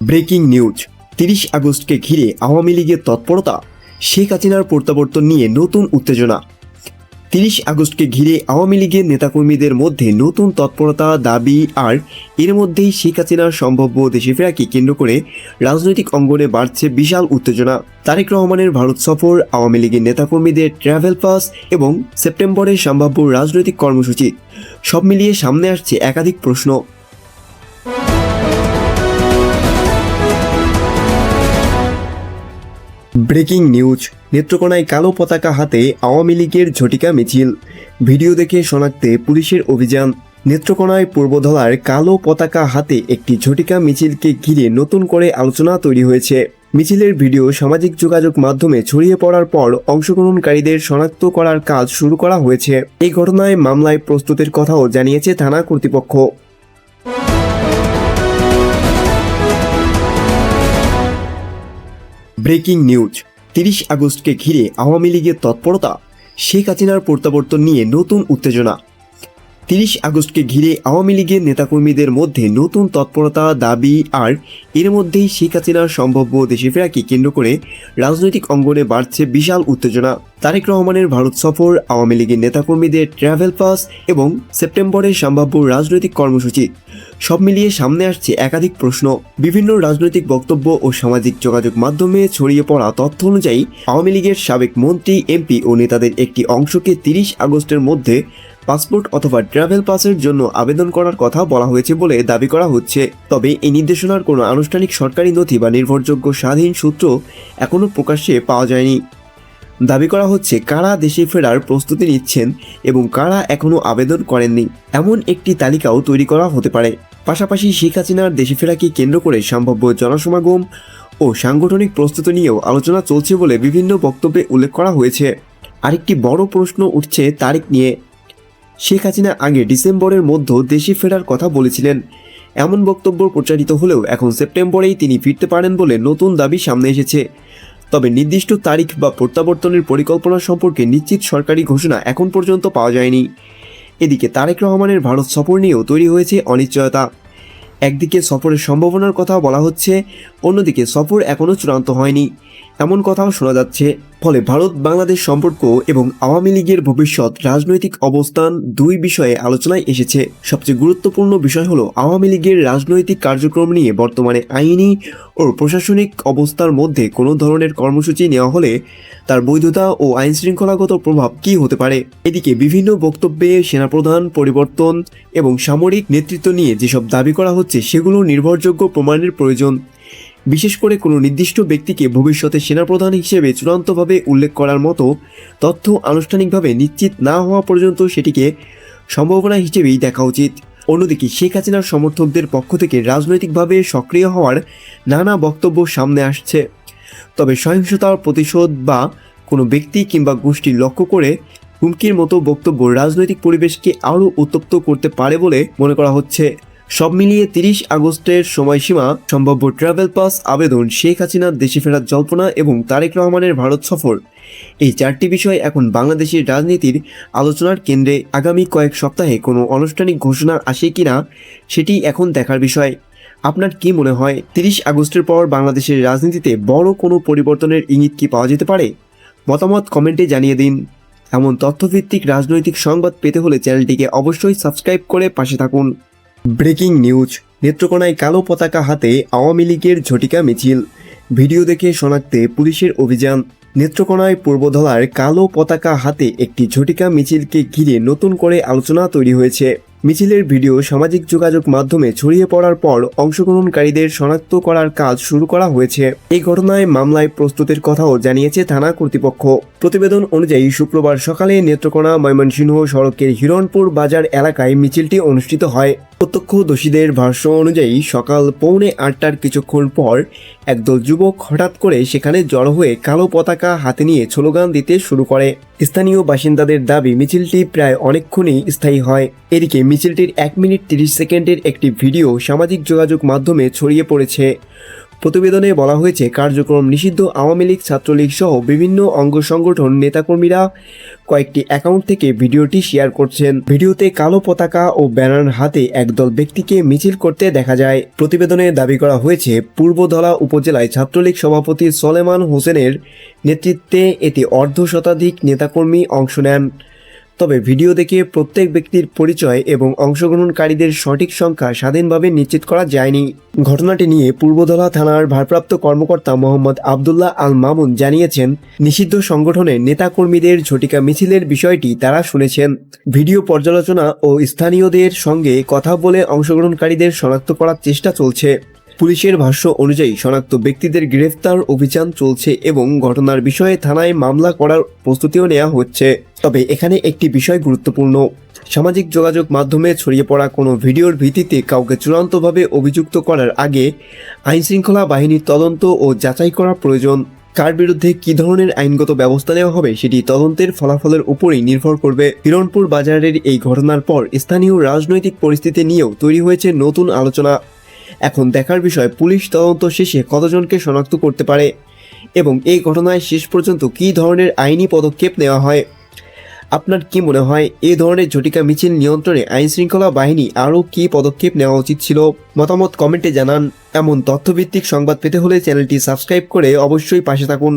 Breaking news. ৩০ আগস্টকে ঘিরে আওয়ামী লীগের তৎপরতা, শেখ হাসিনার প্রত্যাবর্তন নিয়ে নতুন উত্তেজনা। ৩০ আগস্টকে ঘিরে আওয়ামী লীগের নেতাকর্মীদের মধ্যে নতুন তৎপরতা, দাবি আর এর মধ্যেই শেখ হাসিনার সম্ভাব্য দেশে ফেরাকে কেন্দ্র করে রাজনৈতিক অঙ্গনে বাড়ছে বিশাল উত্তেজনা। তারেক রহমানের ভারত সফর, আওয়ামী লীগের নেতাকর্মীদের ট্রাভেল পাস এবং সেপ্টেম্বরের সম্ভাব্য রাজনৈতিক কর্মসূচি, সব মিলিয়ে সামনে আসছে একাধিক প্রশ্ন। Breaking news. নেত্রকোনায় কালো পতাকা হাতে আওয়ামী লীগের ঝটিকা মিছিল, ভিডিও দেখে শনাক্তে পুলিশের অভিযান। নেত্রকোনায় পূর্বধলার কালো পতাকা হাতে একটি ঝটিকা মিছিলকে ঘিরে নতুন করে আলোচনা তৈরি হয়েছে। মিছিলের ভিডিও সামাজিক যোগাযোগ মাধ্যমে ছড়িয়ে পড়ার পর অংশগ্রহণকারীদের শনাক্ত করার কাজ শুরু করা হয়েছে। এই ঘটনায় মামলায় প্রস্তুতের কথাও জানিয়েছে থানা কর্তৃপক্ষ। Breaking news. ৩০ আগস্টকে ঘিরে আওয়ামী লীগের তৎপরতা, শেখ হাসিনার প্রত্যাবর্তন নিয়ে নতুন উত্তেজনা। ৩০ আগস্টকে ঘিরে আওয়ামী লীগের নেতাকর্মীদের মধ্যে নতুন তৎপরতা, দাবি আর এর মধ্যেই শেখ হাসিনার সম্ভাব্য দেশে ফেরাকে কেন্দ্র করে রাজনৈতিক অঙ্গনে বাড়ছে বিশাল উত্তেজনা। তারেক রহমানের ভারত সফর, আওয়ামী লীগের নেতাকর্মীদের ট্রাভেল পাস এবং সেপ্টেম্বরের সম্ভাব্য রাজনৈতিক কর্মসূচি, সব মিলিয়ে সামনে আসছে একাধিক প্রশ্ন। বিভিন্ন রাজনৈতিক বক্তব্য ও সামাজিক যোগাযোগ মাধ্যমে ছড়িয়ে পড়া তথ্য অনুযায়ী আওয়ামী লীগের সাবেক মন্ত্রী, এমপি ও নেতাদের একটি অংশকে ৩০ আগস্টের মধ্যে পাসপোর্ট অথবা ট্রাভেল পাসের জন্য আবেদন করার কথা বলা হয়েছে বলে দাবি করা হচ্ছে। তবে এই নির্দেশনার কোনো আনুষ্ঠানিক সরকারি নথি বা নির্ভরযোগ্য স্বাধীন সূত্র এখনও প্রকাশ্যে পাওয়া যায়নি। দাবি করা হচ্ছে কারা দেশে ফেরার প্রস্তুতি নিচ্ছেন এবং কারা এখনও আবেদন করেননি এমন একটি তালিকাও তৈরি করা হতে পারে। পাশাপাশি শেখ হাসিনার দেশে ফেরাকে কেন্দ্র করে সম্ভাব্য জনসমাগম ও সাংগঠনিক প্রস্তুতি নিয়েও আলোচনা চলছে বলে বিভিন্ন বক্তব্যে উল্লেখ করা হয়েছে। আরেকটি বড় প্রশ্ন উঠছে তারিখ নিয়ে। শেখ হাসিনা আগে ডিসেম্বরের মধ্যে দেশে ফেরার কথা বলেছিলেন, এমন বক্তব্য প্রচারিত হলেও এখন সেপ্টেম্বরেই তিনি ফিরতে পারেন বলে নতুন দাবি সামনে এসেছে। তবে নির্দিষ্ট তারিখ বা প্রত্যাবর্তনের পরিকল্পনা সম্পর্কে নিশ্চিত সরকারি ঘোষণা এখন পর্যন্ত পাওয়া যায়নি। এদিকে তারেক রহমানের ভারত সফর নিয়েও তৈরি হয়েছে অনিশ্চয়তা। একদিকে সফরের সম্ভাবনার কথা বলা হচ্ছে, অন্যদিকে সফর এখনও চূড়ান্ত হয়নি এমন কথাও শোনা যাচ্ছে। ফলে ভারত বাংলাদেশ সম্পর্ক এবং আওয়ামী লীগের ভবিষ্যৎ রাজনৈতিক অবস্থান দুই বিষয়ে আলোচনায় এসেছে। সবচেয়ে গুরুত্বপূর্ণ বিষয় হলো আওয়ামী লীগের রাজনৈতিক কার্যক্রম নিয়ে বর্তমানে আইনি ও প্রশাসনিক অবস্থার মধ্যে কোনো ধরনের কর্মসূচি নেওয়া হলে তার বৈধতা ও আইনশৃঙ্খলাগত প্রভাব কী হতে পারে। এদিকে বিভিন্ন বক্তব্যে সেনাপ্রধান পরিবর্তন এবং সামরিক নেতৃত্ব নিয়ে যেসব দাবি করা হচ্ছে সেগুলো নির্ভরযোগ্য প্রমাণের প্রয়োজন। বিশেষ করে কোনো নির্দিষ্ট ব্যক্তিকে ভবিষ্যতে সেনাপ্রধান হিসেবে চূড়ান্তভাবে উল্লেখ করার মতো তথ্য আনুষ্ঠানিকভাবে নিশ্চিত না হওয়া পর্যন্ত সেটিকে সম্ভাবনা হিসেবেই দেখা উচিত। অন্যদিকে শেখ হাসিনার সমর্থকদের পক্ষ থেকে রাজনৈতিকভাবে সক্রিয় হওয়ার নানা বক্তব্য সামনে আসছে। তবে সহিংসতার প্রতিশোধ বা কোনো ব্যক্তি কিংবা গোষ্ঠীর লক্ষ্য করে হুমকির মতো বক্তব্য রাজনৈতিক পরিবেশকে আরও উত্তপ্ত করতে পারে বলে মনে করা হচ্ছে। সব মিলিয়ে ৩০ আগস্টের সময়সীমা, সম্ভাব্য ট্রাভেল পাস আবেদন, শেখ হাসিনার দেশে ফেরার জল্পনা এবং তারেক রহমানের ভারত সফর, এই চারটি বিষয় এখন বাংলাদেশের রাজনীতির আলোচনার কেন্দ্রে। আগামী কয়েক সপ্তাহে কোনো আনুষ্ঠানিক ঘোষণা আসে কিনা সেটি এখন দেখার বিষয়। আপনার কি মনে হয় ৩০ আগস্টের পর বাংলাদেশের রাজনীতিতে বড় কোনো পরিবর্তনের ইঙ্গিত কি পাওয়া যেতে পারে? মতামত কমেন্টে জানিয়ে দিন। এমন তথ্যভিত্তিক রাজনৈতিক সংবাদ পেতে হলে চ্যানেলটিকে অবশ্যই সাবস্ক্রাইব করে পাশে থাকুন। Breaking news. নেত্রকোনায় কালো পতাকা হাতে আওয়ামী লীগের ঝটিকা মিছিল, ভিডিও দেখে শনাক্তে পুলিশের অভিযান। নেত্রকোনায় পূর্বধলার কালো পতাকা হাতে একটি ঝটিকা মিছিলকে ঘিরে নতুন করে আলোচনা তৈরি হয়েছে। মিছিলের ভিডিও সামাজিক যোগাযোগ মাধ্যমে ছড়িয়ে পড়ার পর অংশগ্রহণকারীদের শনাক্ত করার কাজ শুরু করা হয়েছে। এই ঘটনায় মামলায় প্রস্তুতের কথাও জানিয়েছে থানা কর্তৃপক্ষ। প্রতিবেদন অনুযায়ী শুক্রবার সকালে নেত্রকোনা ময়মনসিংহ সড়কের হিরণপুর বাজার এলাকায় মিছিলটি অনুষ্ঠিত হয়। প্রত্যক্ষদর্শীদের ভাষ্য অনুযায়ী সকাল 8:45 কিছুক্ষণ পর একদল যুবক হঠাৎ করে সেখানে জড়ো হয়ে কালো পতাকা হাতে নিয়ে স্লোগান দিতে শুরু করে। স্থানীয় বাসিন্দাদের দাবি মিছিলটি প্রায় অনেকক্ষণই স্থায়ী হয়। এদিকে মিছিলটির 1 মিনিট 30 সেকেন্ডের একটি ভিডিও সামাজিক যোগাযোগ মাধ্যমে ছড়িয়ে পড়েছে। প্রতিবেদনে বলা হয়েছে, কার্যক্রম নিষিদ্ধ আওয়ামী লীগ, ছাত্রলীগ সহ বিভিন্ন অঙ্গ সংগঠন নেতাকর্মীরা কয়েকটি অ্যাকাউন্ট থেকে ভিডিওটি শেয়ার করছেন। ভিডিওতে কালো পতাকা ও ব্যানার হাতে একদল ব্যক্তিকে মিছিল করতে দেখা যায়। প্রতিবেদনে দাবি করা হয়েছে, পূর্বধলা উপজেলায় ছাত্রলীগ সভাপতি সলেমান হোসেনের নেতৃত্বে এতে অর্ধশতাধিক নেতাকর্মী অংশ নেন। তবে ভিডিও দেখে প্রত্যেক ব্যক্তির পরিচয় এবং অংশগ্রহণকারীদের সঠিক সংখ্যা স্বাধীনভাবে নিশ্চিত করা যায়নি। ঘটনাটি নিয়ে পূর্বধলা থানার ভারপ্রাপ্ত কর্মকর্তা মোহাম্মদ আবদুল্লাহ আল মামুন জানিয়েছেন, নিষিদ্ধ সংগঠনের নেতাকর্মীদের ঝটিকা মিছিলের বিষয়টি তারা শুনেছেন। ভিডিও পর্যালোচনা ও স্থানীয়দের সঙ্গে কথা বলে অংশগ্রহণকারীদের শনাক্ত করার চেষ্টা চলছে। পুলিশের ভাষ্য অনুযায়ী শনাক্ত ব্যক্তিদের গ্রেফতার অভিযান চলছে এবং ঘটনার বিষয়ে থানায় মামলা করার প্রস্তুতিও নেওয়া হচ্ছে। তবে এখানে একটি বিষয় গুরুত্বপূর্ণ, সামাজিক যোগাযোগ মাধ্যমে ছড়িয়ে পড়া কোনো ভিডিওর ভিত্তিতে কাউকে চূড়ান্তভাবে অভিযুক্ত করার আগে আইনশৃঙ্খলা বাহিনীর তদন্ত ও যাচাই করা প্রয়োজন। কার বিরুদ্ধে কী ধরনের আইনগত ব্যবস্থা নেওয়া হবে সেটি তদন্তের ফলাফলের উপরেই নির্ভর করবে। হিরণপুর বাজারের এই ঘটনার পর স্থানীয় রাজনৈতিক পরিস্থিতি নিয়েও তৈরি হয়েছে নতুন আলোচনা। এখন দেখার বিষয়, পুলিশ তদন্ত শেষে কতজনকে শনাক্ত করতে পারে এবং এই ঘটনায় শেষ পর্যন্ত কী ধরনের আইনি পদক্ষেপ নেওয়া হয়। আপনার কি মনে হয়, এই ধরনের ঝটিকা মিছিল নিয়ন্ত্রণে আইনশৃঙ্খলা বাহিনী আরও কী পদক্ষেপ নেওয়া উচিত ছিল? মতামত কমেন্টে জানান। এমন তথ্যভিত্তিক সংবাদ পেতে হলে চ্যানেলটি সাবস্ক্রাইব করে অবশ্যই পাশে থাকুন।